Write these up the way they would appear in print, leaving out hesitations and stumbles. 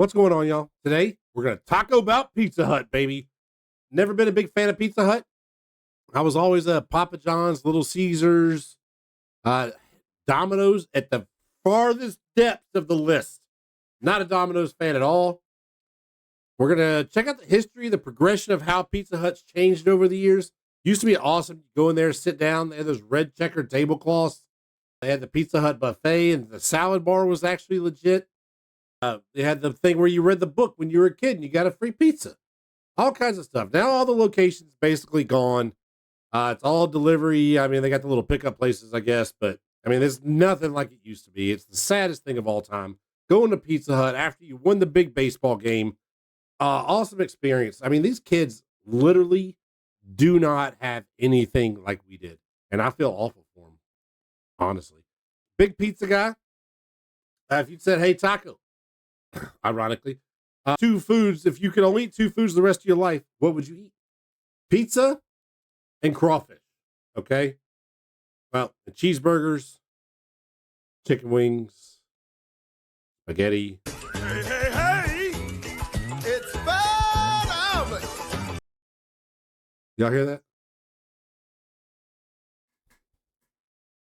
What's going on, y'all? Today, we're going to talk about Pizza Hut, baby. Never been a big fan of Pizza Hut. I was always a Papa John's, Little Caesars, Domino's at the farthest depths of the list. Not a Domino's fan at all. We're going to check out the history, the progression of how Pizza Hut's changed over the years. Used to be awesome. You go in there, sit down. They had those red checkered tablecloths. They had the Pizza Hut buffet, and the salad bar was actually legit. They had the thing where you read the book when you were a kid and you got a free pizza. All kinds of stuff. Now all the locations basically gone. It's all delivery. I mean, they got the little pickup places, I guess, but I mean, there's nothing like it used to be. It's the saddest thing of all time. Going to Pizza Hut after you win the big baseball game. Awesome experience. I mean, these kids literally do not have anything like we did. And I feel awful for them, honestly. Big pizza guy. If you'd said, hey, taco, ironically, two foods, if you could only eat two foods the rest of your life, what would you eat? Pizza and crawfish. Okay. Well, the cheeseburgers, chicken wings, spaghetti. Hey, hey, hey! It's fun! Y'all hear that?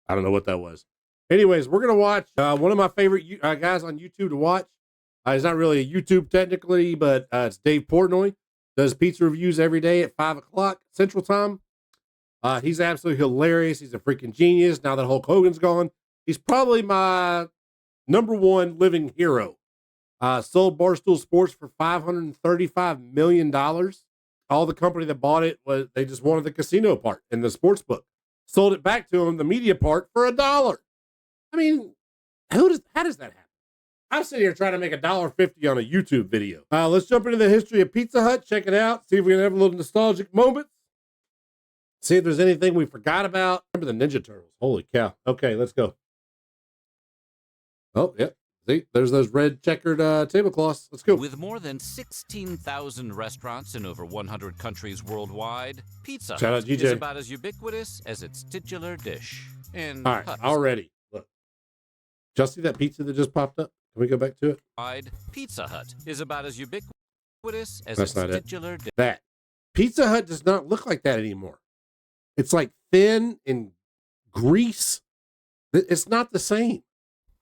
I don't know what that was. Anyways, we're going to watch one of my favorite guys on YouTube to watch. He's not really a YouTube technically, but it's Dave Portnoy. Does pizza reviews every day at 5 o'clock Central Time. He's absolutely hilarious. He's a freaking genius. Now that Hulk Hogan's gone, he's probably my number one living hero. Sold Barstool Sports for $535 million. All the company that bought it was, they just wanted the casino part and the sports book. Sold it back to him, the media part, for $1. I mean, how does that happen? I'm sitting here trying to make $1.50 on a YouTube video. Let's jump into the history of Pizza Hut. Check it out. See if we can have a little nostalgic moment. See if there's anything we forgot about. Remember the Ninja Turtles. Holy cow. Okay, let's go. Oh, yeah. See, there's those red checkered tablecloths. Let's go. With more than 16,000 restaurants in over 100 countries worldwide, Pizza Hut is about as ubiquitous as its titular dish. And all right, already. Look. Just see that pizza that just popped up? Can we go back to it? Pizza Hut is about as ubiquitous as its titular dish. That Pizza Hut does not look like that anymore. It's like thin and grease. It's not the same.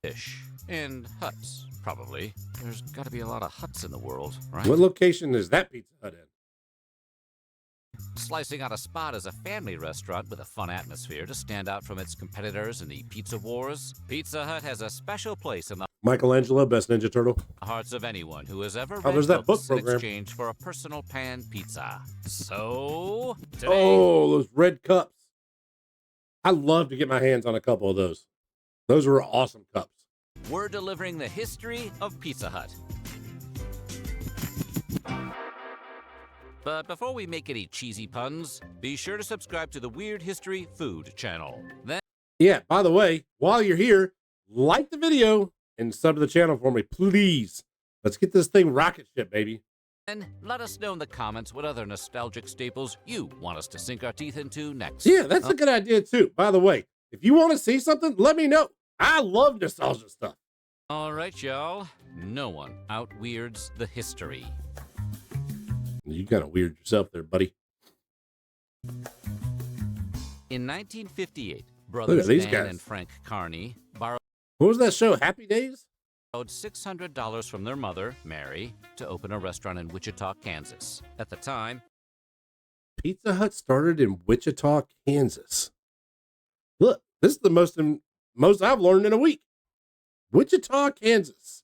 Dish and huts, probably. There's got to be a lot of huts in the world, right? What location is that Pizza Hut in? Slicing out a spot as a family restaurant with a fun atmosphere to stand out from its competitors in the pizza wars, Pizza Hut has a special place in the Michelangelo, best Ninja Turtle. hearts of anyone who has ever read there's that book in program. exchange for a personal pan pizza. So, today, those red cups. I love to get my hands on a couple of those. Those were awesome cups. we're delivering the history of Pizza Hut. But before we make any cheesy puns, be sure to subscribe to the Weird History Food channel. Then, yeah, by the way, while you're here, like the video and sub to the channel for me, please. Let's get this thing rocket ship, baby. and let us know in the comments what other nostalgic staples you want us to sink our teeth into next. Yeah, that's a good idea, too. By the way, if you want to see something, let me know. I love nostalgia stuff. All right, y'all. No one out-weirds the history. You kind of weird yourself there, buddy. In 1958, brothers Dan and Frank Carney borrowed What was that show, Happy Days? $600 from their mother, Mary, to open a restaurant in Wichita, Kansas. At the time, Pizza Hut started in Wichita, Kansas. Look, this is the most I've learned in a week. Wichita, Kansas.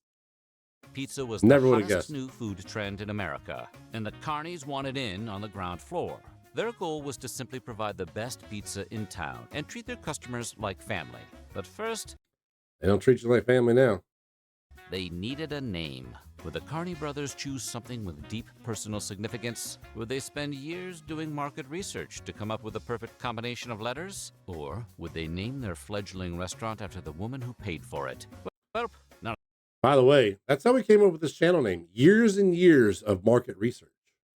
pizza was Never the would've hottest guessed. new food trend in America, and the Carneys wanted in on the ground floor. Their goal was to simply provide the best pizza in town and treat their customers like family. But first, They don't treat you like family now. they needed a name. Would the Carney brothers choose something with deep personal significance? Would they spend years doing market research to come up with the perfect combination of letters? Or would they name their fledgling restaurant after the woman who paid for it? Well, none By the way, that's how we came up with this channel name. Years and years of market research.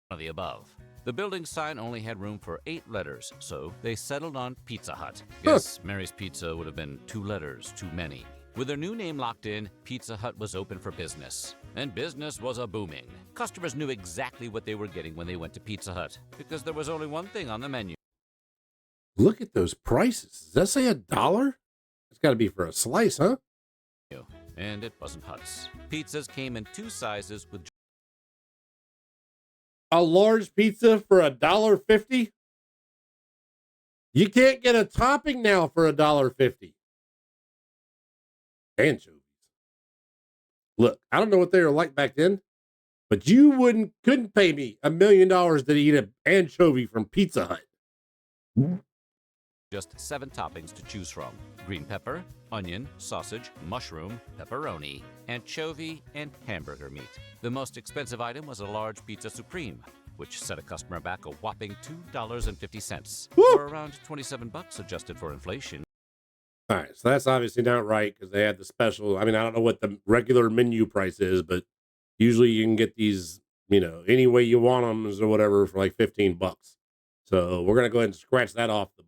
of the above. The building sign only had room for 8 letters, so they settled on Pizza Hut. Guess Mary's Pizza would have been 2 letters too many. With their new name locked in, Pizza Hut was open for business. And business was a booming. Customers knew exactly what they were getting when they went to Pizza Hut, because there was only one thing on the menu. Look at those prices. Does that say $1? It's got to be for a slice, huh? And it wasn't Hut's. Pizzas came in two sizes with A large pizza for $1.50? You can't get a topping now for $1.50. Anchovies. Look, I don't know what they were like back then, but you couldn't pay me $1 million to eat an anchovy from Pizza Hut. just 7 toppings to choose from: green pepper, onion, sausage, mushroom, pepperoni, anchovy, and hamburger meat. The most expensive item was a large pizza supreme, which set a customer back a whopping $2.50, or around $27 adjusted for inflation. All right, so that's obviously not right because they had the special. I mean, I don't know what the regular menu price is, but usually you can get these, any way you want them or whatever for like $15. So we're gonna go ahead and scratch that off the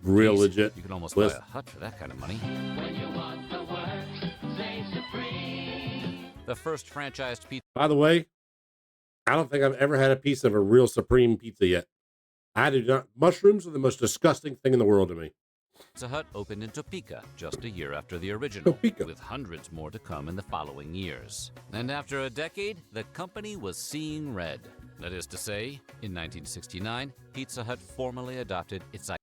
real Jeez, legit. You can almost list. buy a hut for that kind of money. When you want the works, say Supreme. The first franchised pizza By the way, I don't think I've ever had a piece of a real Supreme pizza yet. I do not. Mushrooms are the most disgusting thing in the world to me. Hut opened in Topeka just a year after the original, Topeka. with hundreds more to come in the following years. And after a decade, the company was seeing red. That is to say, in 1969, Pizza Hut formally adopted its Look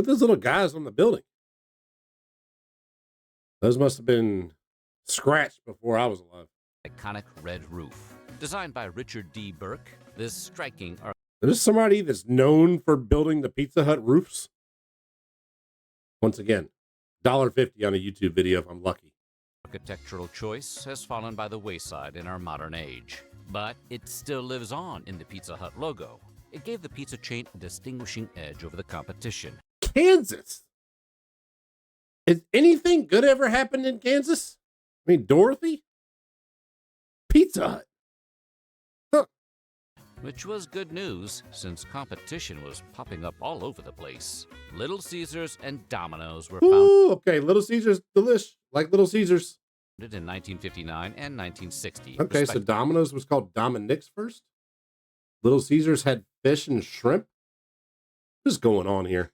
at those little guys on the building. Those must have been scratched before I was alive. iconic red roof. Designed by Richard D. Burke, this striking There's somebody that's known for building the Pizza Hut roofs. Once again, $1.50 on a YouTube video if I'm lucky. architectural choice has fallen by the wayside in our modern age. But it still lives on in the Pizza Hut logo. It gave the pizza chain a distinguishing edge over the competition. Kansas. Has anything good ever happened in Kansas? I mean, Dorothy? Pizza Hut. Which was good news, since competition was popping up all over the place. Little Caesars and Domino's were founded Ooh, okay. Little Caesars, delish. Like Little Caesars. in 1959 and 1960. Okay, so respectively. Domino's was called Dominic's first. Little Caesars had fish and shrimp. What's going on here?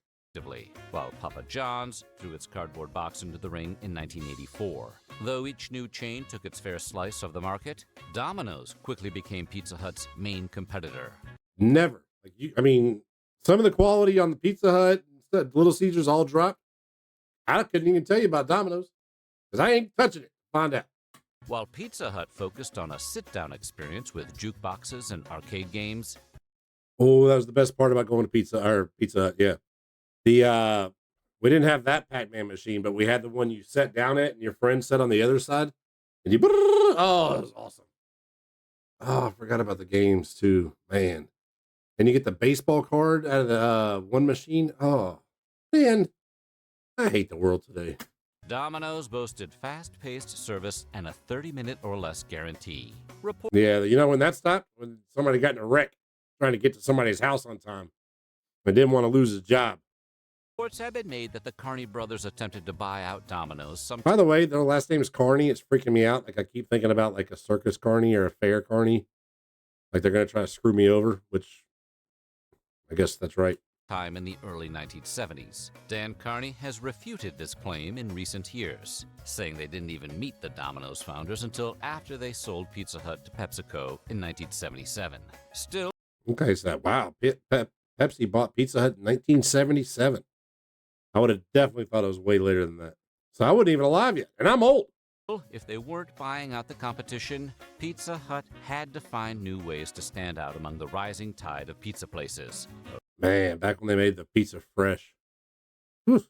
While Papa John's threw its cardboard box into the ring in 1984. Though each new chain took its fair slice of the market, Domino's quickly became Pizza Hut's main competitor. Never. Some of the quality on the Pizza Hut, Little Caesars all dropped. I couldn't even tell you about Domino's because I ain't touching it. Find out. While Pizza Hut focused on a sit-down experience with jukeboxes and arcade games, Oh, that was the best part about going to Pizza Hut. Yeah. We didn't have that Pac-Man machine, but we had the one you sat down at and your friend sat on the other side and you, oh, it was awesome. Oh, I forgot about the games too, man. And you get the baseball card out of the one machine. Oh, man, I hate the world today. Domino's boasted fast-paced service and a 30-minute or less guarantee. Yeah, when that stopped? When somebody got in a wreck trying to get to somebody's house on time and didn't want to lose his job. Reports have been made that the Carney brothers attempted to buy out Domino's By the way, their last name is Carney. It's freaking me out. Like, I keep thinking about like a circus Carney or a fair Carney. Like they're going to try to screw me over, which I guess that's right. time in the early 1970s. Dan Carney has refuted this claim in recent years, saying they didn't even meet the Domino's founders until after they sold Pizza Hut to PepsiCo in 1977. Still, Okay, so wow. Pepsi bought Pizza Hut in 1977. I would have definitely thought it was way later than that. So I wasn't even alive yet, and I'm old. if they weren't buying out the competition, Pizza Hut had to find new ways to stand out among the rising tide of pizza places. Man, back when they made the pizza fresh. Whew.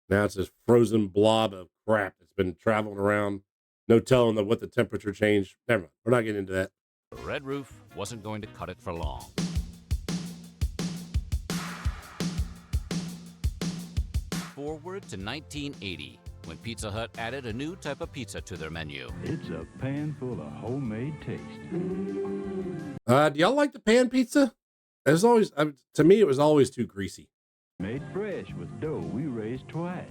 Now it's this frozen blob of crap that's been traveling around. No telling what the temperature changed. Never mind. We're not getting into that. The red roof wasn't going to cut it for long. Forward to 1980, when Pizza Hut added a new type of pizza to their menu. It's a pan full of homemade taste. Do y'all like the pan pizza? It was always, to me, it was always too greasy. Made fresh with dough we raised twice.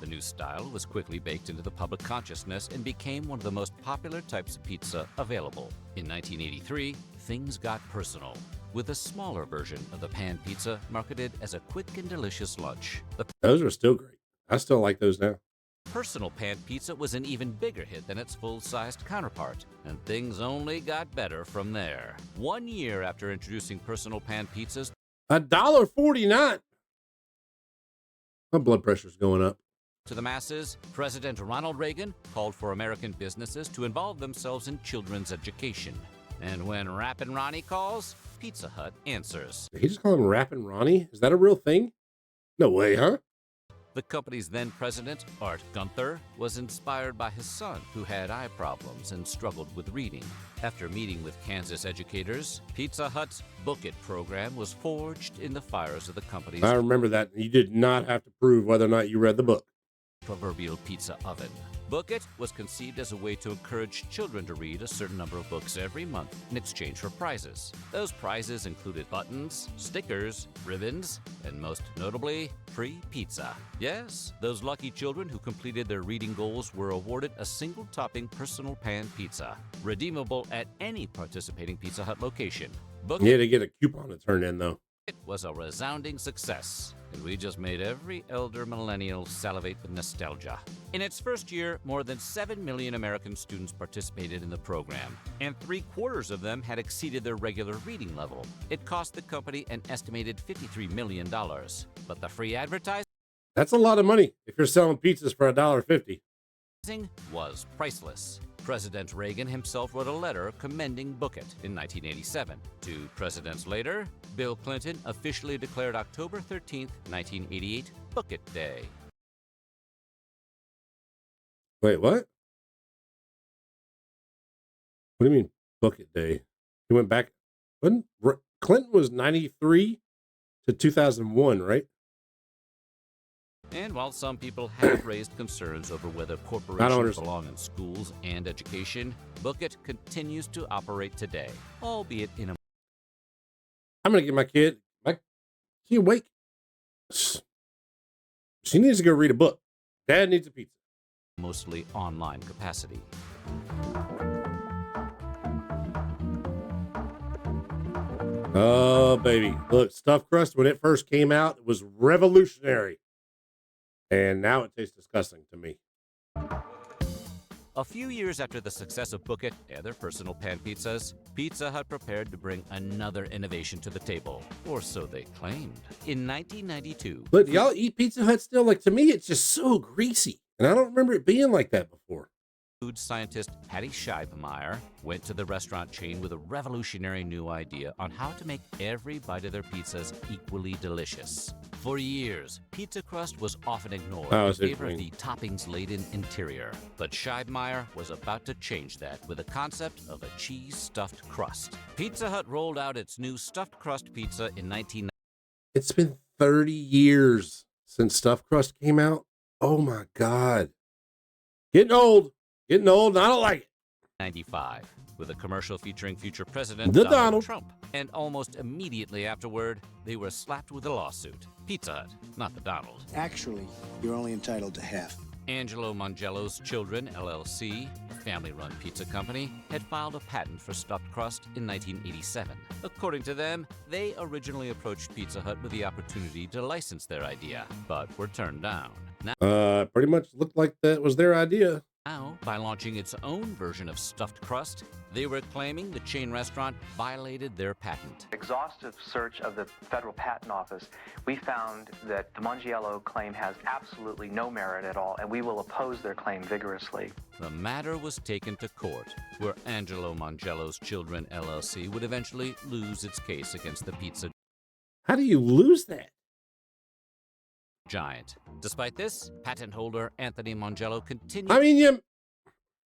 The new style was quickly baked into the public consciousness and became one of the most popular types of pizza available. In 1983, things got personal, with a smaller version of the pan pizza marketed as a quick and delicious lunch. The Those are still great. I still like those now. personal pan pizza was an even bigger hit than its full-sized counterpart, and things only got better from there. 1 year after introducing personal pan pizzas $1.49. My blood pressure's going up. to the masses, President Ronald Reagan called for American businesses to involve themselves in children's education. And when Rappin' Ronnie calls, Pizza Hut answers. Did he just call him Rappin' Ronnie? Is that a real thing? No way, huh? The company's then president, Art Gunther, was inspired by his son, who had eye problems and struggled with reading. After meeting with Kansas educators, Pizza Hut's Book It program was forged in the fires of the company's I remember that. You did not have to prove whether or not you read the book. proverbial pizza oven. Book It was conceived as a way to encourage children to read a certain number of books every month in exchange for prizes. Those prizes included buttons, stickers, ribbons, and most notably, free pizza. Yes, those lucky children who completed their reading goals were awarded a single-topping personal pan pizza, redeemable at any participating Pizza Hut location. Book You had to get a coupon to turn in, though. It was a resounding success, and we just made every elder millennial salivate with nostalgia. In its first year, more than 7 million American students participated in the program, and 3/4 of them had exceeded their regular reading level. It cost the company an estimated $53 million, but the free advertising That's a lot of money if you're selling pizzas for $1.50. was priceless. President Reagan himself wrote a letter commending Book It in 1987. 2 presidents later, Bill Clinton officially declared October 13, 1988, Book It Day. Wait, what? What do you mean, Book It Day? He went back. Clinton was 93 to 2001, right? And while some people have raised concerns over whether corporations understand. belong in schools and education, Book It continues to operate today, albeit in a I'm going to get my kid. She awake. She needs to go read a book. Dad needs a pizza. mostly online capacity. Oh, baby. Look, stuffed crust, when it first came out, it was revolutionary. And now it tastes disgusting to me. A few years after the success of Book It and their personal pan pizzas, Pizza Hut prepared to bring another innovation to the table, or so they claimed. In 1992, But do y'all eat Pizza Hut still? Like, to me, it's just so greasy. And I don't remember it being like that before. food scientist Patty Scheibemeier went to the restaurant chain with a revolutionary new idea on how to make every bite of their pizzas equally delicious. For years, pizza crust was often ignored Oh, I in see what you favor of mean. the toppings-laden interior. But Scheibemeier was about to change that with the concept of a cheese-stuffed crust. Pizza Hut rolled out its new stuffed crust pizza in 1990. It's been 30 years since stuffed crust came out. Oh, my God. Getting old. Getting old, and I don't like it. 1995, with a commercial featuring future President The Donald Donald. Trump. And almost immediately afterward, they were slapped with a lawsuit. Pizza Hut, not the Donald. Actually, you're only entitled to half. Angelo Mangello's Children, LLC, a family-run pizza company, had filed a patent for stuffed crust in 1987. According to them, they originally approached Pizza Hut with the opportunity to license their idea, but were turned down. Pretty much looked like that was their idea. Now, by launching its own version of stuffed crust, they were claiming the chain restaurant violated their patent. Exhaustive search of the Federal Patent Office, we found that the Mangiello claim has absolutely no merit at all, and we will oppose their claim vigorously. The matter was taken to court, where Angelo Mangello's Children, LLC would eventually lose its case against the pizza How do you lose that? giant. Despite this, patent holder Anthony Mangello continued I mean,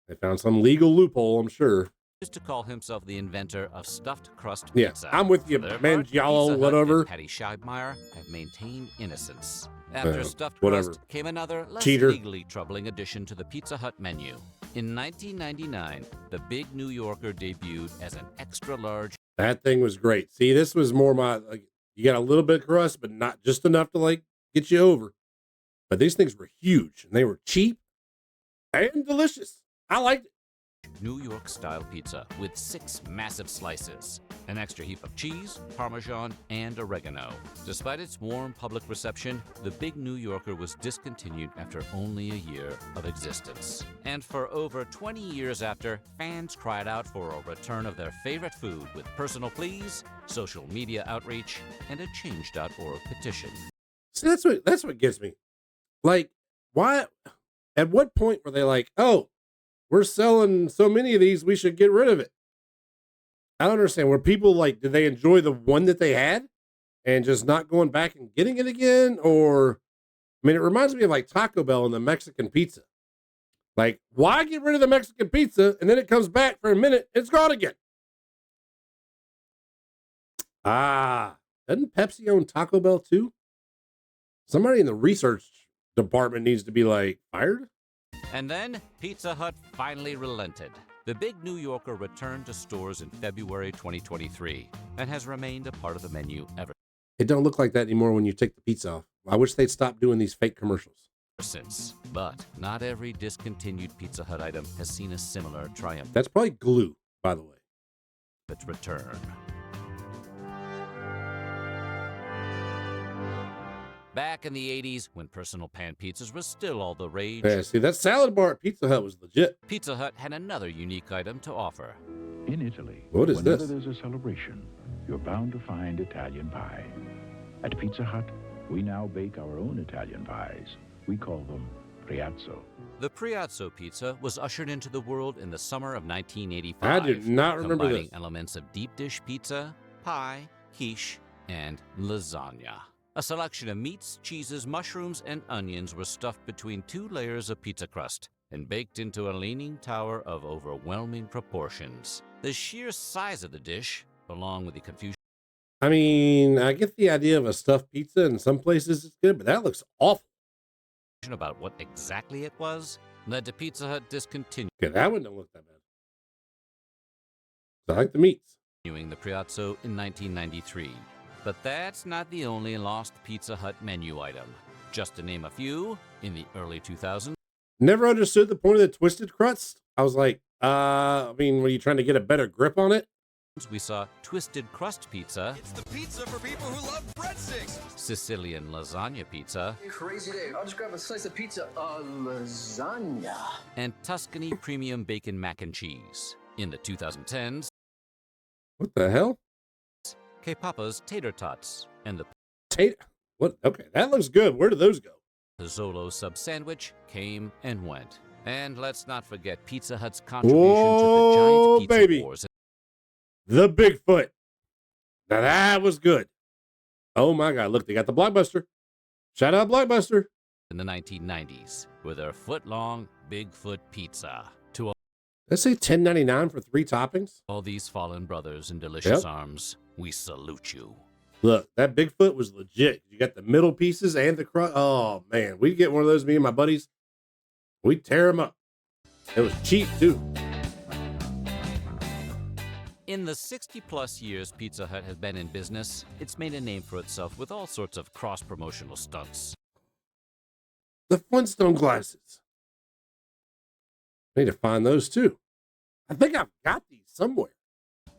they found some legal loophole, I'm sure. to call himself the inventor of stuffed crust Yeah, pizza. I'm with you, For their part, Mangiello, Pizza Hut whatever. and Patty Scheibemeier have maintained innocence. After stuffed whatever. crust came another, less Cheater. legally troubling addition to the Pizza Hut menu. In 1999, the Big New Yorker debuted as an extra-large That thing was great. See, this was more my, like, You got a little bit of crust, but not just enough to like get you over. But these things were huge and they were cheap and delicious. I liked it. New York style pizza with 6 massive slices, an extra heap of cheese, Parmesan, and oregano. Despite its warm public reception, the Big New Yorker was discontinued after only a year of existence. And for over 20 years after, fans cried out for a return of their favorite food with personal pleas, social media outreach, and a change.org petition. See, that's what gets me. Like, why? At what point were they like, oh, we're selling so many of these, we should get rid of it? I don't understand. Were people like, did they enjoy the one that they had and just not going back and getting it again? Or, I mean, it reminds me of like Taco Bell and the Mexican pizza. Like, why get rid of the Mexican pizza and then it comes back for a minute, it's gone again? Doesn't Pepsi own Taco Bell too? Somebody in the research department needs to be like fired. And then Pizza Hut finally relented. The Big New Yorker returned to stores in February 2023 and has remained a part of the menu ever It don't look like that anymore when you take the pizza off. I wish they'd stop doing these fake commercials. since. But not every discontinued Pizza Hut item has seen a similar triumph. That's probably glue, by the way. Its return. Back in the 80s, when personal pan pizzas were still all the rage, Yeah, see, that salad bar at Pizza Hut was legit. Pizza Hut had another unique item to offer. In Italy, What is whenever this? there's a celebration, you're bound to find Italian pie. At Pizza Hut, we now bake our own Italian pies. We call them Priazzo. The Priazzo pizza was ushered into the world in the summer of 1985. I do not remember combining this. elements of deep dish pizza, pie, quiche, and lasagna. A selection of meats, cheeses, mushrooms, and onions were stuffed between 2 layers of pizza crust and baked into a leaning tower of overwhelming proportions. The sheer size of the dish, along with the confusion I mean, I get the idea of a stuffed pizza. In some places it's good, but that looks awful. about what exactly it was, led to Pizza Hut discontinuing Okay, that one don't look that bad. I like the meats. the Priazzo in 1993. But that's not the only lost Pizza Hut menu item. Just to name a few, in the early 2000s, Never understood the point of the twisted crust. I was like, I mean, were you trying to get a better grip on it? we saw Twisted Crust Pizza, It's the pizza for people who love breadsticks. Sicilian Lasagna Pizza, Crazy day. I'll just grab a slice of pizza. Lasagna. and Tuscany Premium Bacon Mac and Cheese. In the 2010s, What the hell? K-Papa's Tater Tots, and the Tate. What? Okay, that looks good. Where do those go? Pizzolo Sub Sandwich came and went. And let's not forget Pizza Hut's contribution Whoa, to the giant pizza baby. wars The Bigfoot. Now that was good. Oh my God. Look, they got the Blockbuster. Shout out Blockbuster. in the 1990s with their foot-long Bigfoot pizza. To Let's say $10.99 for 3 toppings. all these fallen brothers in delicious Yep. arms, we salute you. Look, that Bigfoot was legit. You got the middle pieces and the crust. Oh man, we'd get one of those, me and my buddies. We'd tear them up. It was cheap too. In the 60-plus years Pizza Hut has been in business, it's made a name for itself with all sorts of cross-promotional stunts. The Flintstone glasses. Need to find those too. I think I've got these somewhere.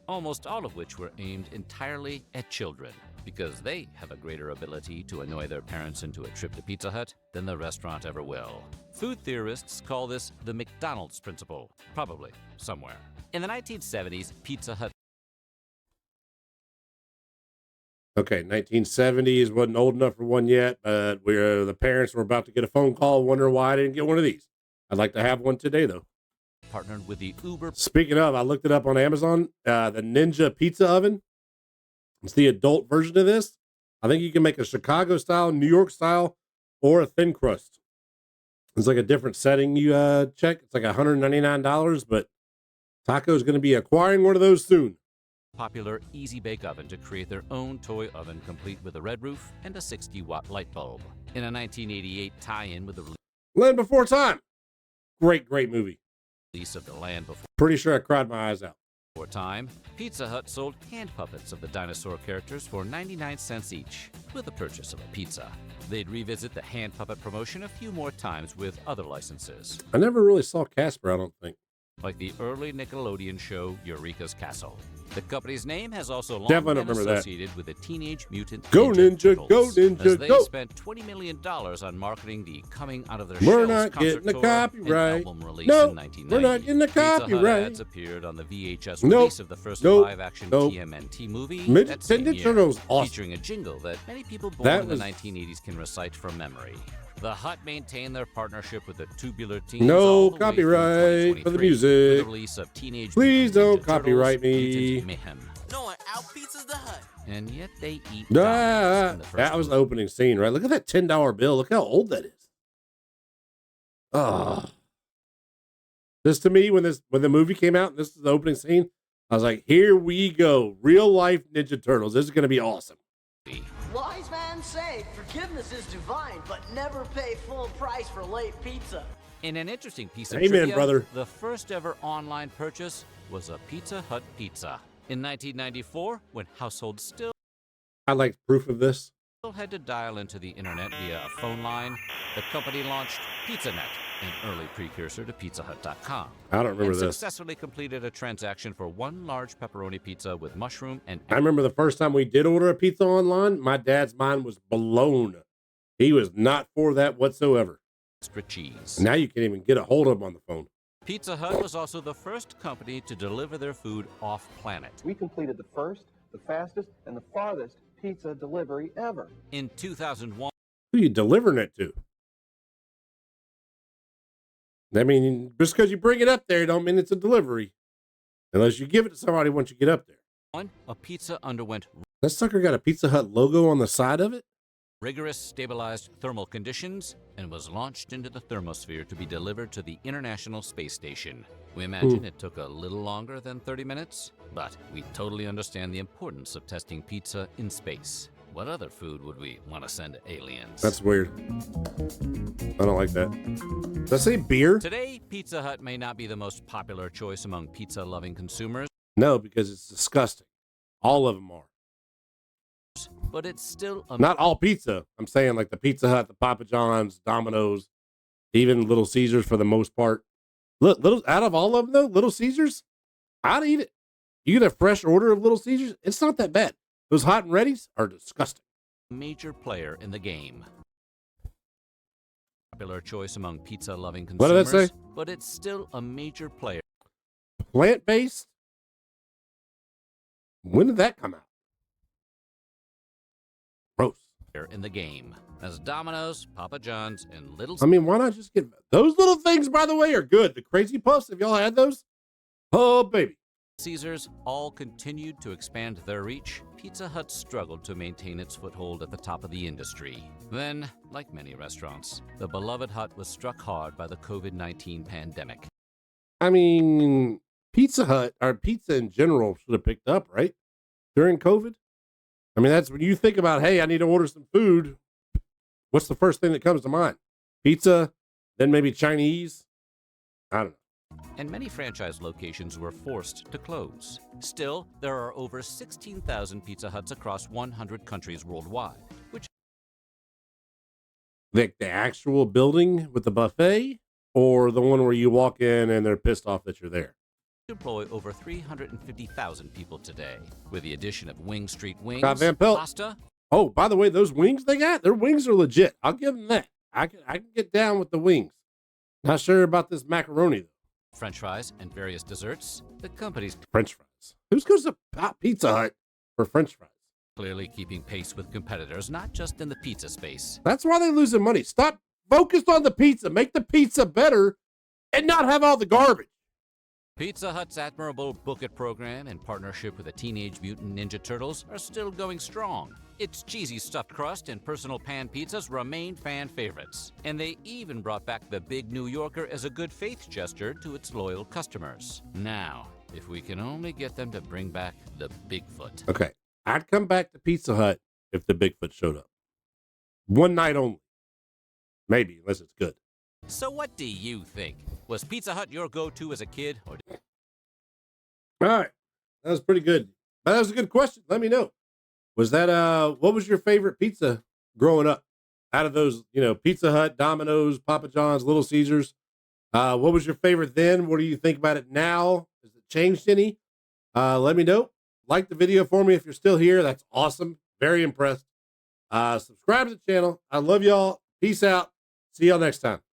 Almost all of which were aimed entirely at children, because they have a greater ability to annoy their parents into a trip to Pizza Hut than the restaurant ever will. Food theorists call this the McDonald's principle, probably somewhere. In the 1970s, Pizza Hut Okay, 1970s, wasn't old enough for one yet, but the parents were about to get a phone call, wondering why I didn't get one of these. I'd like to have one today though. partnered with the Uber Speaking of, I looked it up on Amazon. The Ninja Pizza Oven. It's the adult version of this. I think you can make a Chicago style, New York style, or a thin crust. It's like a different setting you check. It's like $199, but Taco's going to be acquiring one of those soon. popular Easy Bake Oven to create their own toy oven complete with a red roof and a 60-watt light bulb. In a 1988 tie-in with the Land Before Time. Great, great movie. release of The Land Before Pretty sure I cried my eyes out. For time, Pizza Hut sold hand puppets of the dinosaur characters for 99 cents each, with the purchase of a pizza. They'd revisit the hand puppet promotion a few more times with other licenses, I never really saw Casper, I don't think. like the early Nickelodeon show Eureka's Castle. The company's name has also long Definitely been don't remember that. associated with the Teenage Mutant Go Ninja, Turtles, go Ninja, as they go! spent $20 million on marketing the Coming Out of Their We're Shells not concert getting the tour copyright. and album release Nope, in 1990. we're not getting the Pizza Hut copyright. ads appeared on the VHS Nope, release of the first nope, live-action nope. TMNT movie Midget that same Ninja year, Turtles, awesome. featuring a jingle that many people born That in was- the 1980s can recite from memory. The Hut maintained their partnership with the Tubular Teens No all the way through copyright for the 2023, music. with the release of Teenage Please Mutant don't Ninja copyright Turtles, me. Mutant Mayhem. No one out-pizzas the Hut. And yet they eat Ah, donuts in the first that was the movie. opening scene, right? Look at that $10 bill. Look how old that is. Oh. This to me, when the movie came out and this is the opening scene, I was like, here we go. Real life Ninja Turtles. This is going to be awesome. Wise man say, forgiveness is divine, but never pay full price for late pizza. In an interesting piece of Amen, trivia, brother. the first ever online purchase was a Pizza Hut pizza. In 1994, when households still I like proof of this. had to dial into the internet via a phone line, the company launched PizzaNet, an early precursor to PizzaHut.com. I don't remember and this. successfully completed a transaction for one large pepperoni pizza with mushroom and I remember the first time we did order a pizza online, my dad's mind was blown. He was not for that whatsoever. extra cheese. Now you can't even get a hold of him on the phone. Pizza Hut was also the first company to deliver their food off-planet. We completed the first, the fastest, and the farthest pizza delivery ever. In 2001, Who are you delivering it to? I mean, just because you bring it up there, don't mean it's a delivery. Unless you give it to somebody once you get up there. a pizza underwent That sucker got a Pizza Hut logo on the side of it? rigorous stabilized thermal conditions and was launched into the thermosphere to be delivered to the International Space Station. We imagine it took a little longer than 30 minutes, but we totally understand the importance of testing pizza in space. What other food would we want to send to aliens? That's weird. I don't like that. Did I say beer? Today, Pizza Hut may not be the most popular choice among pizza-loving consumers, No, because it's disgusting. All of them are. but it's still a Not all pizza. I'm saying like the Pizza Hut, the Papa John's, Domino's, even Little Caesars for the most part. Look, out of all of them though, Little Caesars, I'd eat it. You get a fresh order of Little Caesars, it's not that bad. Those hot and readies are disgusting. major player in the game. Popular choice among pizza-loving What consumers, did that say? but it's still a major player Plant-based? When did that come out? Gross. in the game. As Domino's, Papa John's, and Little I mean, why not just get those little things, by the way, are good. The Crazy Puffs, have y'all had those? Oh, baby. Caesars all continued to expand their reach, Pizza Hut struggled to maintain its foothold at the top of the industry. Then, like many restaurants, the beloved Hut was struck hard by the COVID-19 pandemic. I mean, Pizza Hut, or pizza in general, should have picked up, right? During COVID? I mean, that's when you think about, hey, I need to order some food. What's the first thing that comes to mind? Pizza, then maybe Chinese? I don't know. And many franchise locations were forced to close. Still, there are over 16,000 Pizza Huts across 100 countries worldwide, which The actual building with the buffet, or the one where you walk in and they're pissed off that you're there? employ over 350,000 people today. With the addition of Wing Street Wings, Scott Van Pelt. pasta, Oh, by the way, those wings they got, their wings are legit. I'll give them that. I can get down with the wings. Not sure about this macaroni, though. French fries, and various desserts, the company's French fries. Who goes to Pizza Hut for French fries? clearly keeping pace with competitors, not just in the pizza space. That's why they're losing money. Stop focused on the pizza. Make the pizza better and not have all the garbage. Pizza Hut's admirable Book It program, in partnership with the Teenage Mutant Ninja Turtles, are still going strong. Its cheesy stuffed crust and personal pan pizzas remain fan favorites. And they even brought back the Big New Yorker as a good faith gesture to its loyal customers. Now, if we can only get them to bring back the Bigfoot. Okay. I'd come back to Pizza Hut if the Bigfoot showed up. One night only. Maybe, unless it's good. So what do you think? Was Pizza Hut your go-to as a kid? Or All right. That was pretty good. But that was a good question. Let me know. Was that what was your favorite pizza growing up? Out of those, Pizza Hut, Domino's, Papa John's, Little Caesars. What was your favorite then? What do you think about it now? Has it changed any? Let me know. Like the video for me if you're still here. That's awesome. Very impressed. Subscribe to the channel. I love y'all. Peace out. See y'all next time.